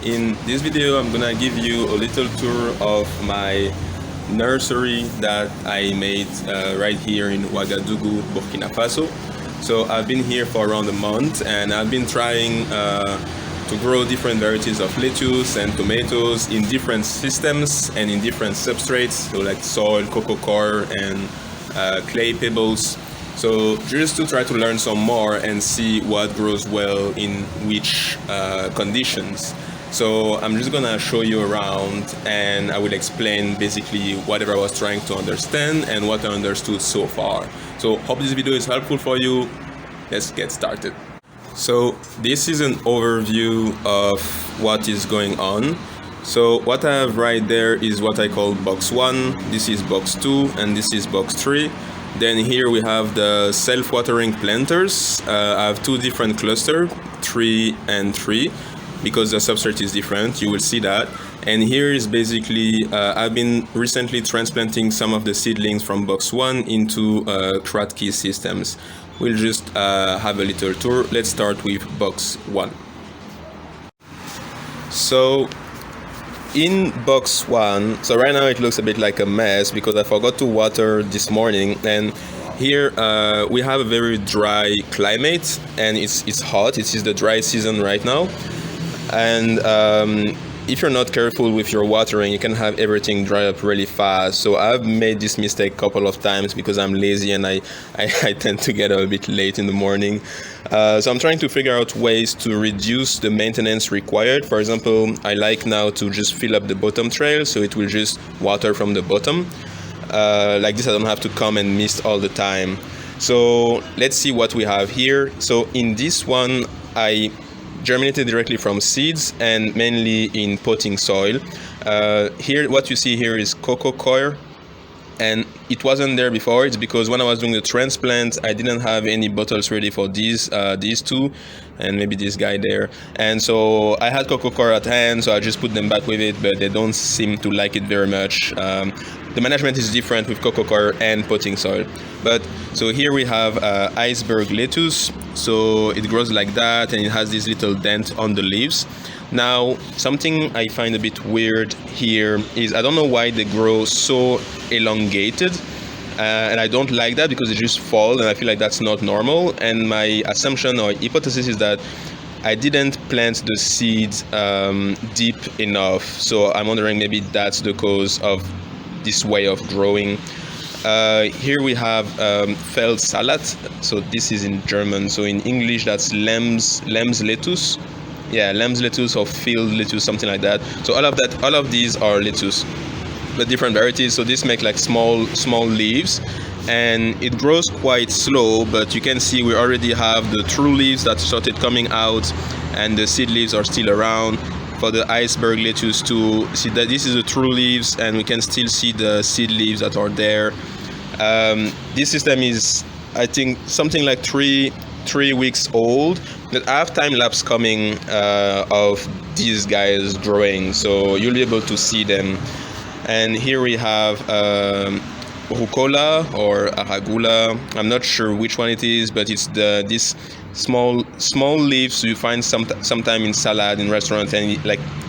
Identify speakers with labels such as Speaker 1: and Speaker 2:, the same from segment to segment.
Speaker 1: In this video I'm gonna give you a little tour of my nursery that I made right here in Ouagadougou, Burkina Faso. So I've been here for around a month and I've been trying to grow different varieties of lettuce and tomatoes in different systems and in different substrates, so like soil, Coco Coir and clay pebbles. So just to try to learn some more and see what grows well in which conditions. So I'm just gonna show you around and I will explain basically whatever I was trying to understand and what I understood so far. So hope this video is helpful for you. Let's get started. So this is an overview of what is going on. So what I have right there is what I call box 1, this is box 2, and this is box 3. Then here we have the self-watering planters. I have two different clusters, 3 and 3, because the substrate is different, you will see that. And here is basically, I've been recently transplanting some of the seedlings from box 1 into Kratky systems. We'll just have a little tour. Let's start with box 1. So in box 1, so right now it looks a bit like a mess because I forgot to water this morning, and here we have a very dry climate and it's hot. It is the dry season right now, and if you're not careful with your watering, you can have everything dry up really fast. So I've made this mistake a couple of times because I'm lazy and I tend to get a bit late in the morning. So I'm trying to figure out ways to reduce the maintenance required. For example, I like now to just fill up the bottom trail so it will just water from the bottom. Like this I don't have to come and mist all the time. So let's see what we have here. So in this one I germinated directly from seeds and mainly in potting soil. Here, what you see here is Coco Coir, and it wasn't there before. It's because when I was doing the transplant, I didn't have any bottles ready for these two, and maybe this guy there. And so I had Coco Coir at hand, so I just put them back with it, but they don't seem to like it very much. The management is different with Coco Coir and potting soil. But so here we have Iceberg Lettuce. So it grows like that and it has this little dent on the leaves. Now, something I find a bit weird here is I don't know why they grow so elongated. And I don't like that because they just fall and I feel like that's not normal. And my assumption or hypothesis is that I didn't plant the seeds deep enough. So I'm wondering maybe that's the cause of this way of growing. Here we have Feld Salat. So this is in German. So in English that's Lamb's Lettuce. Yeah, Lamb's Lettuce or Field Lettuce, something like that. So all of these are lettuce, but different varieties. So this make like small leaves, and it grows quite slow. But you can see we already have the true leaves that started coming out, and the seed leaves are still around. For the Iceberg Lettuce too, see that this is the true leaves and we can still see the seed leaves that are there. This system is, I think, something like three weeks old, but I have time lapse coming of these guys growing, so you'll be able to see them. And here we have rucola or arugula. I'm not sure which one it is, but it's this small leaves you find sometime in salad in restaurants, and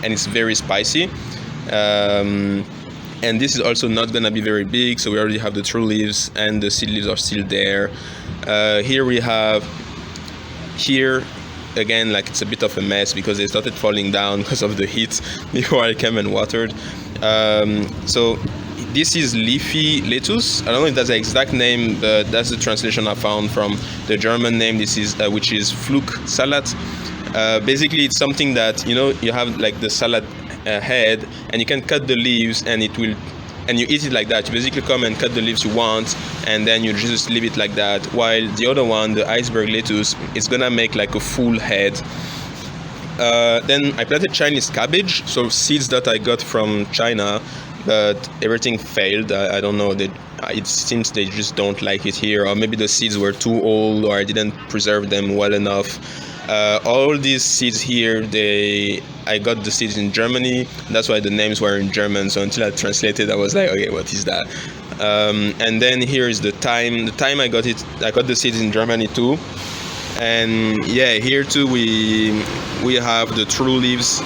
Speaker 1: it's very spicy. And this is also not gonna be very big, so we already have the true leaves and the seed leaves are still there. Here we have again, like it's a bit of a mess because they started falling down because of the heat before I came and watered. So this is Leafy Lettuce. I don't know if that's the exact name, but that's the translation I found from the German name. This is which is Flug salad. Basically, it's something that you have like the salad head, and you can cut the leaves, and you eat it like that. You basically come and cut the leaves you want, and then you just leave it like that. While the other one, the Iceberg Lettuce, it's gonna make like a full head. Then I planted Chinese cabbage, so seeds that I got from China, but everything failed. I don't know, it seems they just don't like it here, or maybe the seeds were too old, or I didn't preserve them well enough. All these seeds here, I got the seeds in Germany. That's why the names were in German. So until I translated, I was like, okay, what is that? And then here is the thyme. The thyme I got the seeds in Germany too. And yeah, here too we have the true leaves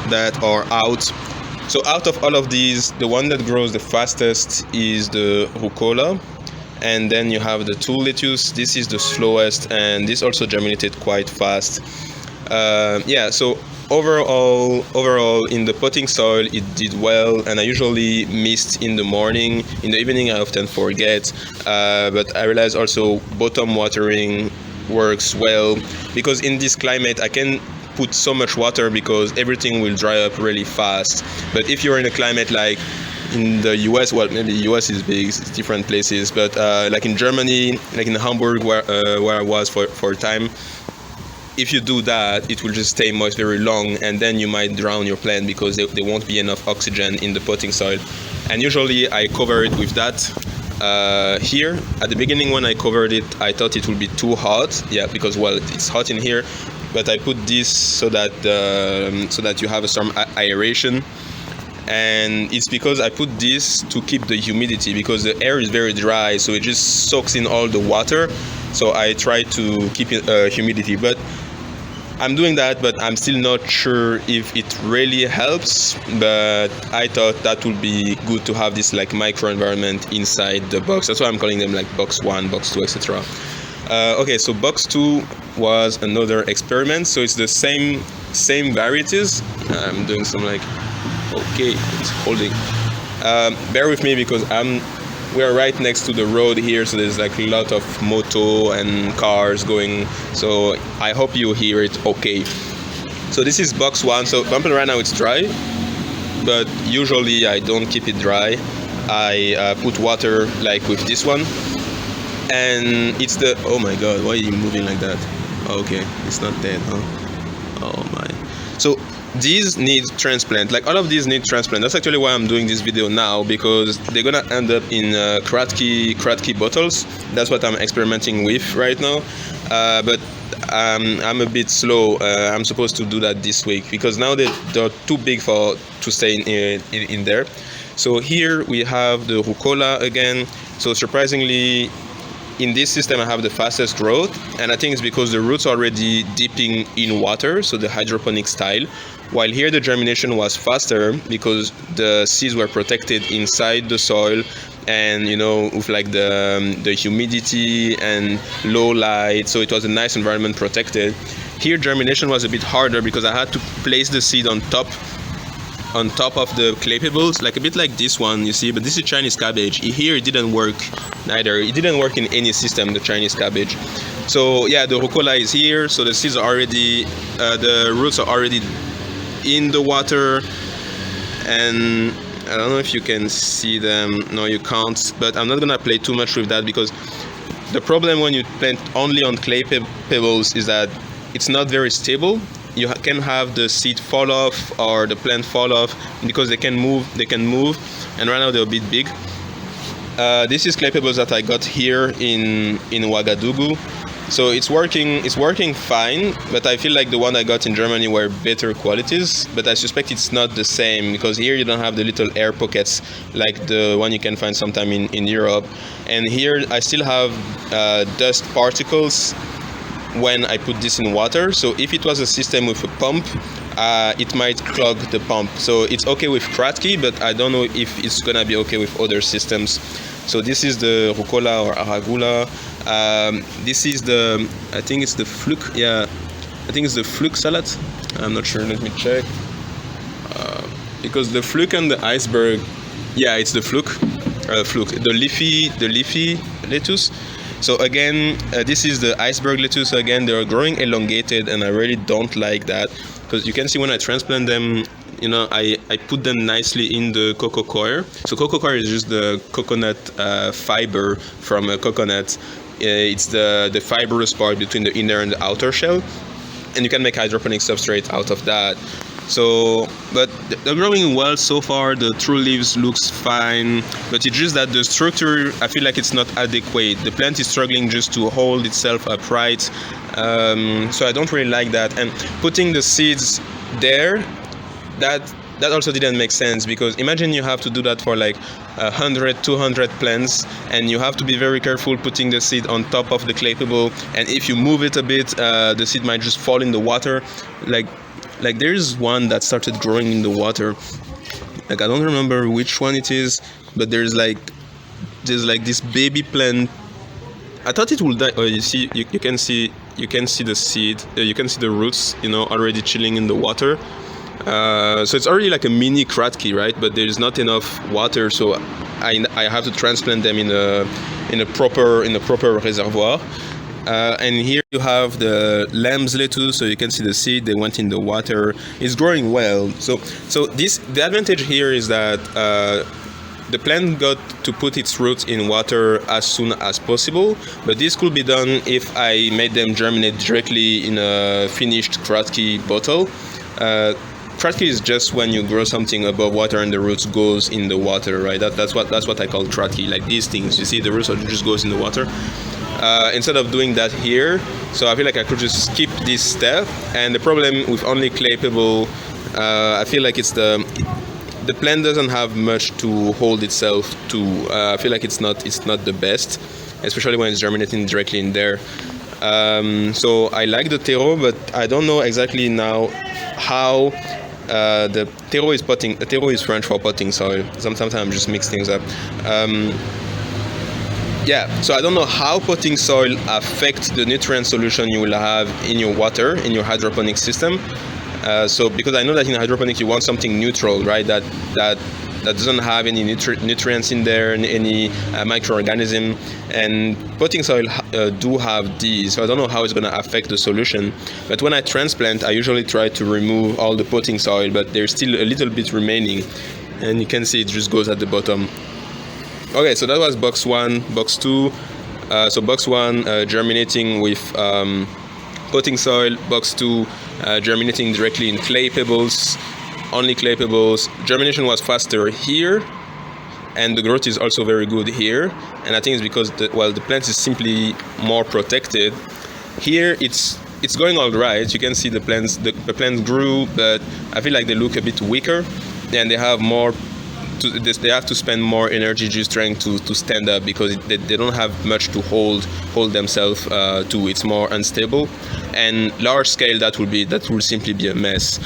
Speaker 1: that are out. So out of all of these, the one that grows the fastest is the rucola, and then you have the tulle lettuce. This is the slowest, and this also germinated quite fast. So overall in the potting soil it did well, and I usually mist in the morning. In the evening I often forget, but I realize also bottom watering works well, because in this climate I can put so much water because everything will dry up really fast. But if you're in a climate like in the US, well, maybe the US is big, it's different places, but like in Germany, like in Hamburg where I was for a time, if you do that, it will just stay moist very long, and then you might drown your plant because there won't be enough oxygen in the potting soil. And usually I cover it with that. Here at the beginning when I covered it, I thought it would be too hot, because well, it's hot in here, but I put this so that you have some aeration. And it's because I put this to keep the humidity, because the air is very dry, so it just soaks in all the water. So I try to keep humidity, but I'm doing that, but I'm still not sure if it really helps. But I thought that would be good to have this like micro environment inside the box. That's why I'm calling them like box 1, box 2, etc. Okay, so box 2 was another experiment. So it's the same varieties. I'm doing some like, okay, it's holding. Bear with me because we are right next to the road here, so there's like a lot of moto and cars going, so I hope you hear it okay. So this is box 1. So bumping right now it's dry, but usually I don't keep it dry. I put water like with this one, and it's the, oh my god, why are you moving like that? Okay, it's not dead, huh? Oh my. So these need transplant, like all of these need transplant. That's actually why I'm doing this video now, because they're gonna end up in Kratky bottles. That's what I'm experimenting with right now, but I'm a bit slow. I'm supposed to do that this week because now they're too big to stay in there. So here we have the rucola again. So surprisingly, in this system I have the fastest growth, and I think it's because the roots are already dipping in water, so the hydroponic style, while here the germination was faster because the seeds were protected inside the soil, and with like the humidity and low light, so it was a nice environment protected. Here germination was a bit harder because I had to place the seed on top of the clay pebbles, like a bit like this one, you see, but this is Chinese cabbage. Here it didn't work neither. It didn't work in any system, the Chinese cabbage. So yeah, the rucola is here, so the seeds are already, the roots are already in the water, and I don't know if you can see them. No, you can't, but I'm not gonna play too much with that, because the problem when you plant only on clay pebbles is that it's not very stable. You can have the seed fall off or the plant fall off because they can move, and right now they're a bit big. This is clay pebbles that I got here in Ouagadougou. So it's working fine, but I feel like the one I got in Germany were better qualities, but I suspect it's not the same because here you don't have the little air pockets like the one you can find sometime in Europe. And here I still have dust particles when I put this in water. So if it was a system with a pump, it might clog the pump. So it's okay with Kratky, but I don't know if it's gonna be okay with other systems. So this is the rucola or arugula. This is I think it's the fluke. Yeah, I think it's the fluke salad. I'm not sure. Let me check. Because the fluke and the iceberg, yeah, it's the fluke. The leafy lettuce. So again, this is the iceberg lettuce. Again, they are growing elongated, and I really don't like that because you can see when I transplant them, I put them nicely in the Coco Coir. So Coco Coir is just the coconut fiber from a coconut. It's the fibrous part between the inner and the outer shell, and you can make hydroponic substrate out of that. So, but they're growing well so far. The true leaves looks fine, but it's just that the structure, I feel like it's not adequate. The plant is struggling just to hold itself upright. So I don't really like that. And putting the seeds there, that also didn't make sense, because imagine you have to do that for like 100, 200 plants, and you have to be very careful putting the seed on top of the clay pebble. And if you move it a bit, the seed might just fall in the water. Like, like there's one that started growing in the water. Like I don't remember which one it is, but there's like this baby plant. I thought it would die. Oh, you see, you can see the seed. You can see the roots, already chilling in the water. So it's already like a mini kratky, right? But there's not enough water, so I have to transplant them in a proper reservoir. And here you have the lamb's lettuce, so you can see the seed. They went in the water. It's growing well. So the advantage here is that the plant got to put its roots in water as soon as possible, but this could be done if I made them germinate directly in a finished kratky bottle. Kratky is just when you grow something above water and the roots goes in the water, right? That's what I call kratky. Like these things, you see the roots just goes in the water. Instead of doing that here, so I feel like I could just skip this step. And the problem with only clay pebble, I feel like it's the plant doesn't have much to hold itself to. I feel like it's not the best, especially when it's germinating directly in there. So I like the terreau, but I don't know exactly now how the terreau is potting. The terreau is French for potting soil. Sometimes I just mix things up. So I don't know how potting soil affects the nutrient solution you will have in your water, in your hydroponic system. So because I know that in hydroponics you want something neutral, right? That doesn't have any nutrients in there, any microorganism, and potting soil do have these. So I don't know how it's going to affect the solution. But when I transplant, I usually try to remove all the potting soil, but there's still a little bit remaining, and you can see it just goes at the bottom. Okay, so that was box 1. Box 2. So box 1 germinating with potting soil. Box 2 germinating directly in clay pebbles, only clay pebbles. Germination was faster here, and the growth is also very good here. And I think it's because the plant is simply more protected. Here it's going all right. You can see the plants grew, but I feel like they look a bit weaker, and they have more. They have to spend more energy just trying to stand up, because they don't have much to hold themselves to. It's more unstable, and large scale that will simply be a mess.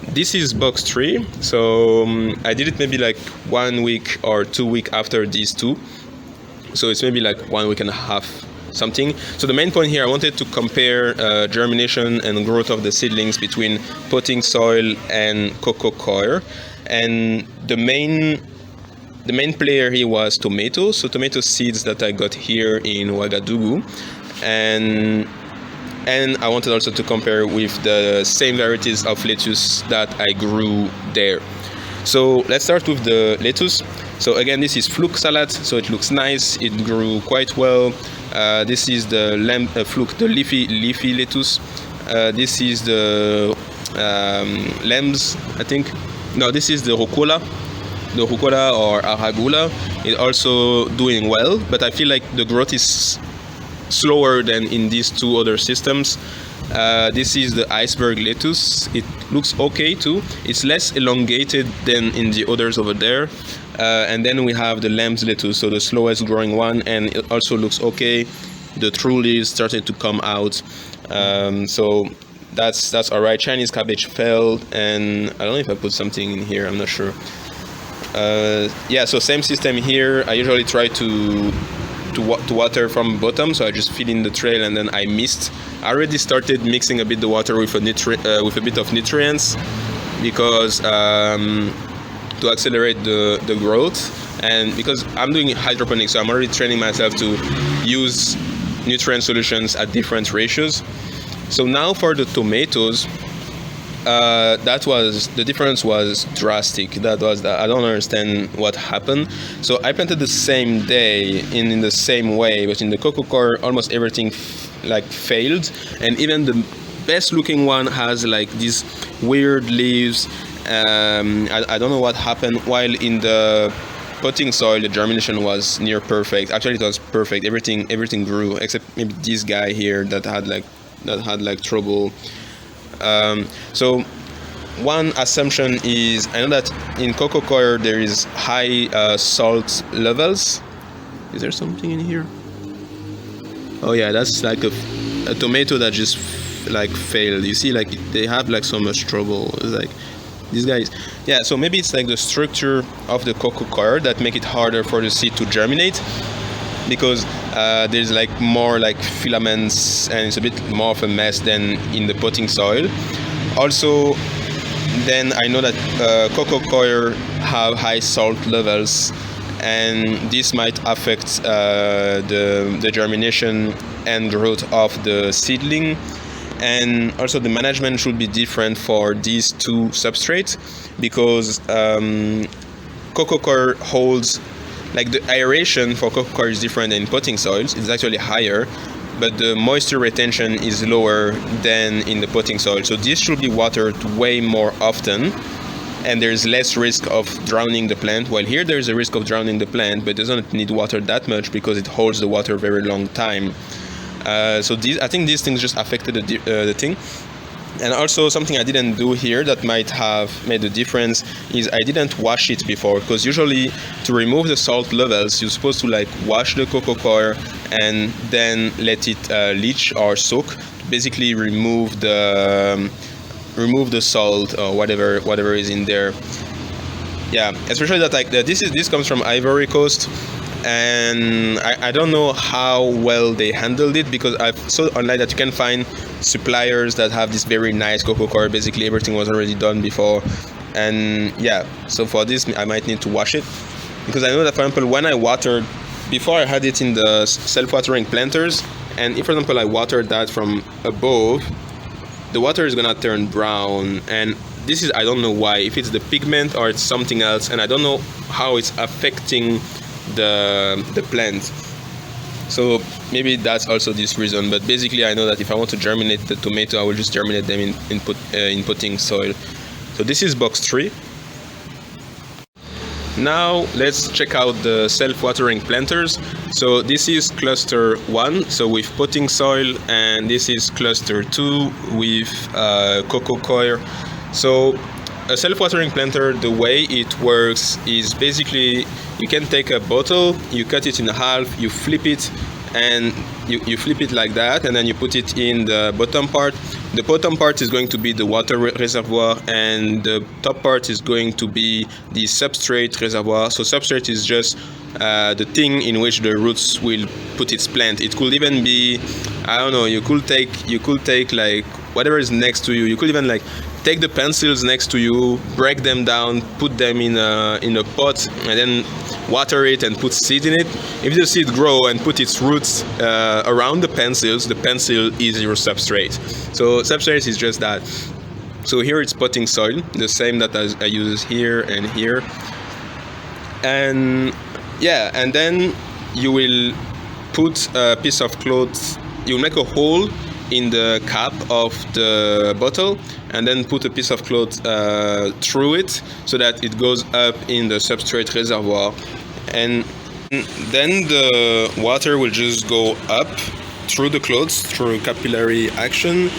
Speaker 1: This is box 3, so I did it maybe like 1 week or 2 weeks after these two, so it's maybe like 1 week and a half something. So the main point here, I wanted to compare germination and growth of the seedlings between potting soil and Coco Coir. And the main player here was tomatoes. So tomato seeds that I got here in Ouagadougou, and I wanted also to compare with the same varieties of lettuce that I grew there. So let's start with the lettuce. So again, this is fluke salad, so it looks nice. It grew quite well. This is the fluke, the leafy lettuce. This is the lambs, I think. No, this is the rucola or arugula. It's also doing well, but I feel like the growth is slower than in these two other systems. This is the Iceberg Lettuce. It looks okay too. It's less elongated than in the others over there. And then we have the Lamb's Lettuce, so the slowest growing one, and it also looks okay. The true leaves started to come out. So that's all right. Chinese cabbage failed, and I don't know if I put something in here, I'm not sure. So same system here. I usually try to water from bottom, so I just fill in the trail and then I mist. I already started mixing a bit the water with a bit of nutrients, because to accelerate the growth, and because I'm doing hydroponics, so I'm already training myself to use nutrient solutions at different ratios. So now for the tomatoes, the difference was drastic. I don't understand what happened. So I planted the same day in the same way, but in the Coco Coir almost everything failed, and even the best looking one has like these weird leaves. I don't know what happened. While in the potting soil, the germination was near perfect. Actually, it was perfect. Everything grew except maybe this guy here that had trouble. So one assumption is, I know that in Coco Coir there is high salt levels. Is there something in here? Oh yeah, that's like a tomato that just like failed. You see, like they have like so much trouble. It's like these guys. Yeah, so maybe it's like the structure of the Coco Coir that make it harder for the seed to germinate, because there's like more like filaments and it's a bit more of a mess than in the potting soil. Also, then I know that Coco Coir have high salt levels, and this might affect the germination and growth of the seedling. And also the management should be different for these two substrates, because Coco Coir holds, like the aeration for Coco Coir is different than in potting soils. It's actually higher, but the moisture retention is lower than in the potting soil. So this should be watered way more often, and there's less risk of drowning the plant. While here there's a risk of drowning the plant, but it doesn't need water that much because it holds the water very long time. So I think these things just affected the thing. And also something I didn't do here that might have made a difference is I didn't wash it before, because usually to remove the salt levels you're supposed to like wash the Coco Coir and then let it leach or soak, basically remove the salt or whatever is in there. Yeah, especially that like this comes from Ivory Coast, and I don't know how well they handled it, because I've saw online that you can find suppliers that have this very nice Coco Coir. Basically everything was already done before, and yeah, so for this I might need to wash it, because I know that, for example, when I watered before, I had it in the self-watering planters, and if, for example, I watered that from above, the water is gonna turn brown, and this is, I don't know why, if it's the pigment or it's something else, and I don't know how it's affecting the plant. So maybe that's also this reason, but basically I know that if I want to germinate the tomato, I will just germinate them in potting soil. So this is box 3. Now let's check out the self-watering planters. So this is cluster 1, so with potting soil, and this is cluster 2 with Coco Coir. So a self-watering planter, the way it works is basically you can take a bottle, you cut it in half, you flip it, and you flip it like that, and then you put it in the bottom part. The bottom part is going to be the water reservoir, and the top part is going to be the substrate reservoir. So substrate is just the thing in which the roots will put its plant. It could even be, I don't know, you could take like whatever is next to you. You could even like take the pencils next to you, break them down, put them in a pot, and then water it and put seed in it. If the seed grow and put its roots around the pencil is your substrate. So substrate is just that. So here it's potting soil, the same that I use here and here. And yeah, and then you will put a piece of cloth, you'll make a hole in the cap of the bottle, and then put a piece of cloth through it so that it goes up in the substrate reservoir, and then the water will just go up through the cloth through capillary action,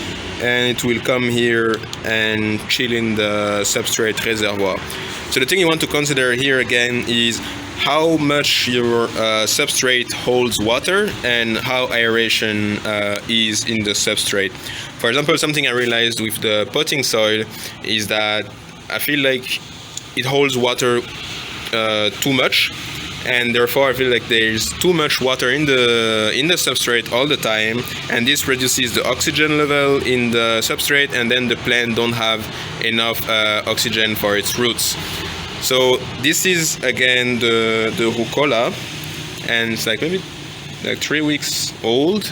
Speaker 1: and it will come here and chill in the substrate reservoir. So the thing you want to consider here again is how much your substrate holds water and how aeration is in the substrate. For example, something I realized with the potting soil is that I feel like it holds water too much, and therefore I feel like there's too much water in the substrate all the time, and this reduces the oxygen level in the substrate, and then the plant don't have enough oxygen for its roots. So this is again the rucola, and it's like maybe like 3 weeks old,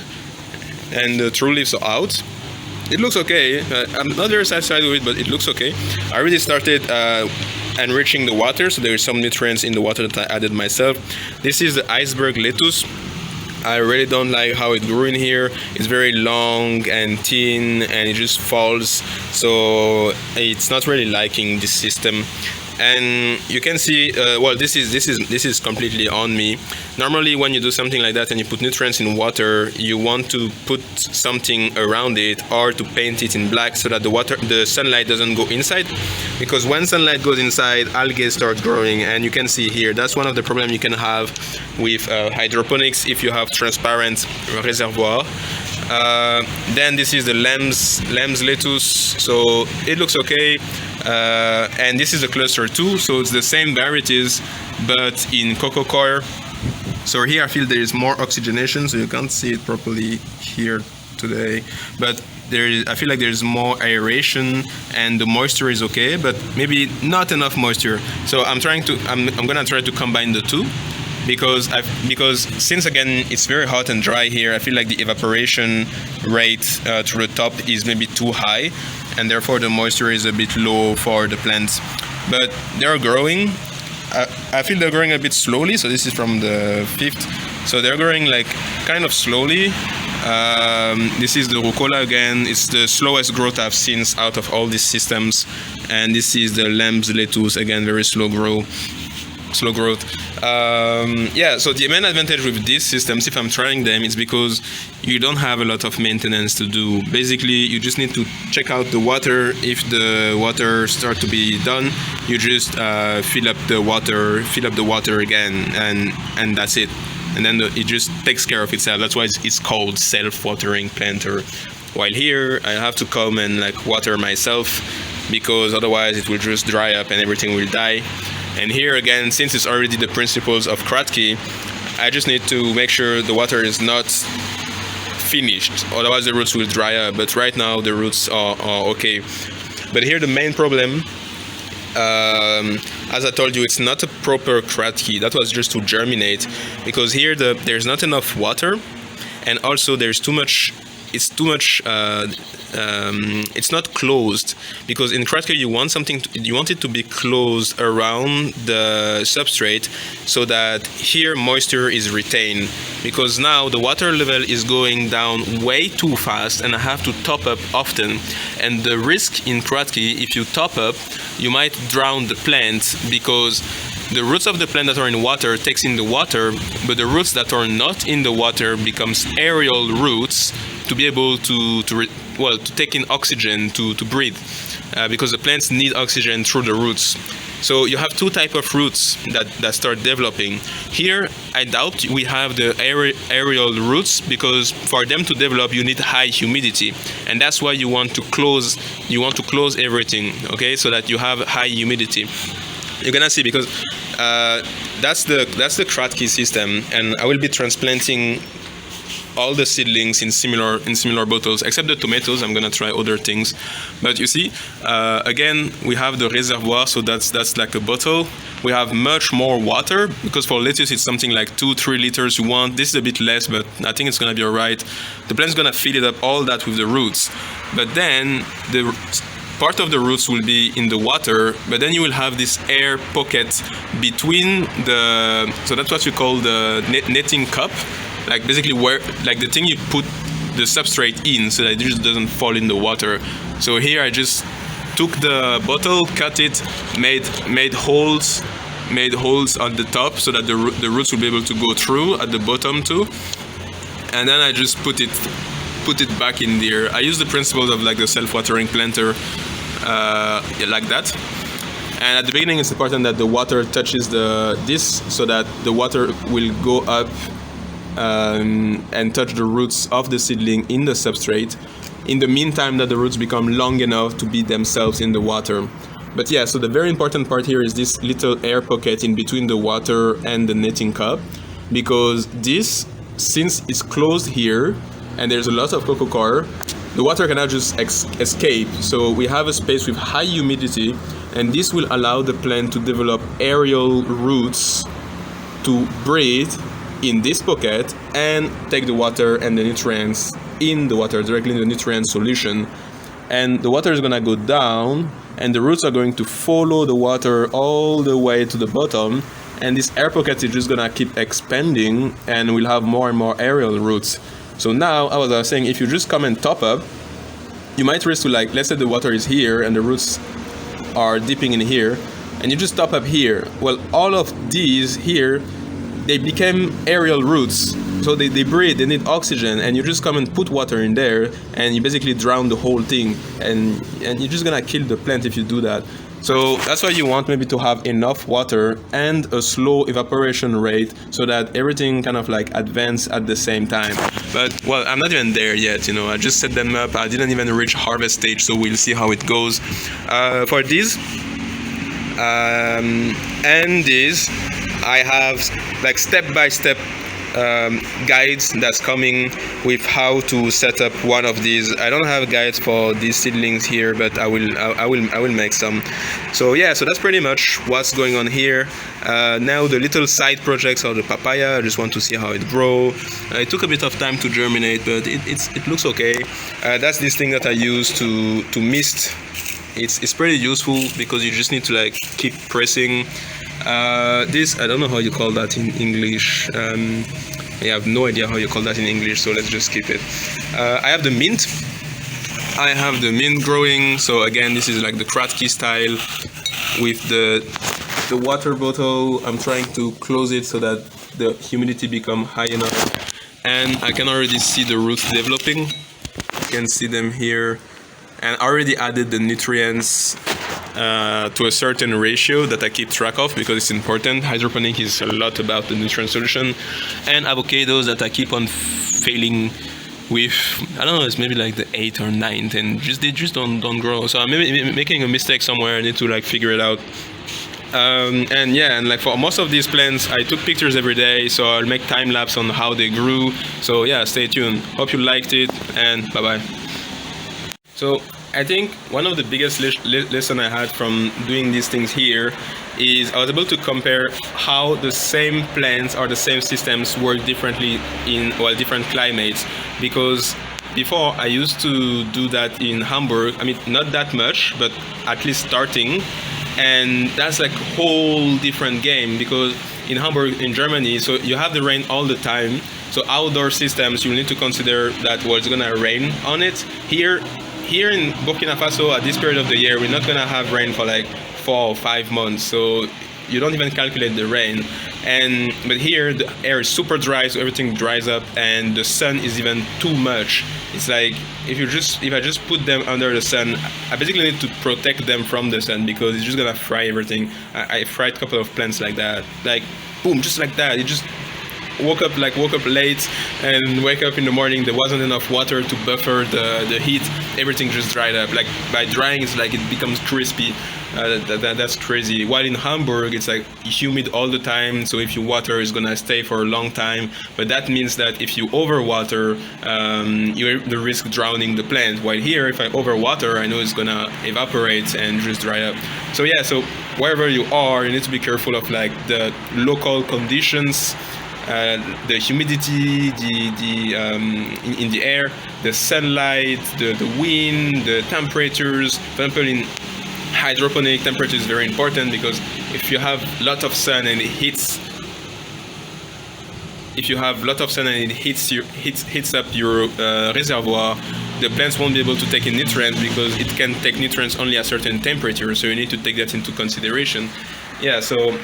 Speaker 1: and the true leaves are out. It looks okay. I'm not very satisfied with it, but it looks okay. I already started enriching the water, so there is some nutrients in the water that I added myself. This is the Iceberg Lettuce. I really don't like how it grew in here. It's very long and thin, and it just falls. So it's not really liking this system. And you can see, well, this is completely on me. Normally, when you do something like that and you put nutrients in water, you want to put something around it or to paint it in black so that the sunlight doesn't go inside. Because when sunlight goes inside, algae start growing, and you can see here that's one of the problems you can have with hydroponics if you have transparent reservoir. Then this is the lamb's lettuce, so it looks okay. And this is a cluster too, so it's the same varieties, but in Coco Coir. So here I feel there is more oxygenation, so you can't see it properly here today, but I feel like there's more aeration and the moisture is okay, but maybe not enough moisture. So I'm gonna try to combine the two, because since again it's very hot and dry here, I feel like the evaporation rate to the top is maybe too high, and therefore the moisture is a bit low for the plants. But they're growing. I feel they're growing a bit slowly. So this is from the 5th. So they're growing like kind of slowly. This is the rucola again. It's the slowest growth I've seen out of all these systems. And this is the lamb's lettuce, again, very slow growth. Yeah, so the main advantage with these systems, if I'm trying them, is because you don't have a lot of maintenance to do. Basically, you just need to check out the water. If the water starts to be done, you just fill up the water again, and that's it. And then it just takes care of itself. That's why it's called self-watering planter. While here, I have to come and like water myself, because otherwise it will just dry up and everything will die. And here again, since it's already the principles of Kratky, I just need to make sure the water is not finished, otherwise the roots will dry up. But right now the roots are okay. But here the main problem, as I told you, it's not a proper Kratky. That was just to germinate, because here there's not enough water, and also there's too much. It's not closed, because in Kratky you want it to be closed around the substrate, so that here moisture is retained, because now the water level is going down way too fast and I have to top up often. And the risk in Kratky, if you top up, you might drown the plant, because the roots of the plant that are in water takes in the water, but the roots that are not in the water becomes aerial roots to be able to take in oxygen to breathe, because the plants need oxygen through the roots. So you have two types of roots that start developing. Here, I doubt we have the aerial roots, because for them to develop, you need high humidity, and that's why you want to close everything, okay, so that you have high humidity. You're gonna see, because that's the Kratky system, and I will be transplanting all the seedlings in similar bottles, except the tomatoes. I'm gonna try other things. But you see, again, we have the reservoir, so that's like a bottle. We have much more water, because for lettuce it's something like 2-3 liters you want. This is a bit less, but I think it's gonna be alright. The plant's gonna fill it up, all that with the roots. But then the part of the roots will be in the water, but then you will have this air pocket between so that's what we call the netting cup. Like basically where, like the thing you put the substrate in, so that it just doesn't fall in the water. So here I just took the bottle, cut it, made holes on the top, so that the roots will be able to go through at the bottom too. And then I just put it back in there. I use the principles of like the self-watering planter, like that. And at the beginning, it's important that the water touches this, so that the water will go up and touch the roots of the seedling in the substrate, in the meantime that the roots become long enough to be themselves in the water. But yeah, so the very important part here is this little air pocket in between the water and the netting cup, because this, since it's closed here and there's a lot of Coco Coir, the water cannot just escape. So we have a space with high humidity, and this will allow the plant to develop aerial roots to breathe in this pocket and take the water and the nutrients in the water, directly in the nutrient solution. And the water is going to go down, and the roots are going to follow the water all the way to the bottom, and this air pocket is just going to keep expanding, and we'll have more and more aerial roots. So now, as I was saying, if you just come and top up, you might risk to, like, let's say the water is here and the roots are dipping in here, and you just top up here. Well, all of these here, they became aerial roots, so they breathe, they need oxygen, and you just come and put water in there, and you basically drown the whole thing, and you're just gonna kill the plant if you do that. So that's why you want maybe to have enough water and a slow evaporation rate so that everything kind of like advance at the same time. But well, I'm not even there yet, you know, I just set them up. I didn't even reach harvest stage, so we'll see how it goes. For these and these, I have like step-by-step guides that's coming with how to set up one of these. I don't have guides for these seedlings here, but I will make some. So yeah, so that's pretty much what's going on here. Now the little side projects of the papaya, I just want to see how it grows. It took a bit of time to germinate, but it looks okay. That's this thing that I use to mist. It's pretty useful because you just need to like keep pressing. This, I don't know how you call that in English. I have no idea how you call that in English, so let's just skip it. I have the mint. I have the mint growing. So again, this is like the Kratky style with the water bottle. I'm trying to close it so that the humidity become high enough, and I can already see the roots developing. You can see them here, and I already added the nutrients to a certain ratio that I keep track of because it's important. Hydroponic is a lot about the nutrient solution, and avocados that I keep on failing with. I don't know, it's maybe like the 8th or 9th, and they just don't grow. So I'm maybe making a mistake somewhere. I need to like figure it out. And yeah, and like for most of these plants, I took pictures every day, so I'll make time lapse on how they grew. So yeah, stay tuned. Hope you liked it, and bye bye. So I think one of the biggest lesson I had from doing these things here is I was able to compare how the same plants or the same systems work differently in different climates. Because before I used to do that in Hamburg, I mean not that much, but at least starting, and that's like a whole different game because in Hamburg, in Germany, so you have the rain all the time. So outdoor systems, you need to consider that it's gonna rain on it. Here in Burkina Faso, at this period of the year, we're not gonna have rain for like 4 or 5 months, so you don't even calculate the rain. But here the air is super dry, so everything dries up, and the sun is even too much. It's like if I just put them under the sun, I basically need to protect them from the sun because it's just gonna fry everything. I fried a couple of plants like that, like boom, just like that. It just woke up late and wake up in the morning, there wasn't enough water to buffer the heat. Everything just dried up. Like by drying, it's like it becomes crispy. That's crazy. While in Hamburg, it's like humid all the time, so if you water, it's gonna stay for a long time. But that means that if you overwater, you're the risk drowning the plant. While here, if I overwater, I know it's gonna evaporate and just dry up. So yeah, so wherever you are, you need to be careful of like the local conditions. The humidity, in the air, the sunlight, the wind, the temperatures. For example, in hydroponic, temperature is very important because if you have a lot of sun and it hits, hits up your reservoir, the plants won't be able to take in nutrients because it can take nutrients only at certain temperature. So you need to take that into consideration. Yeah. So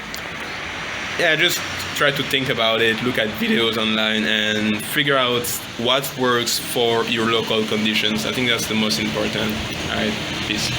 Speaker 1: yeah, just try to think about it, look at videos online, and figure out what works for your local conditions. I think that's the most important. All right, peace.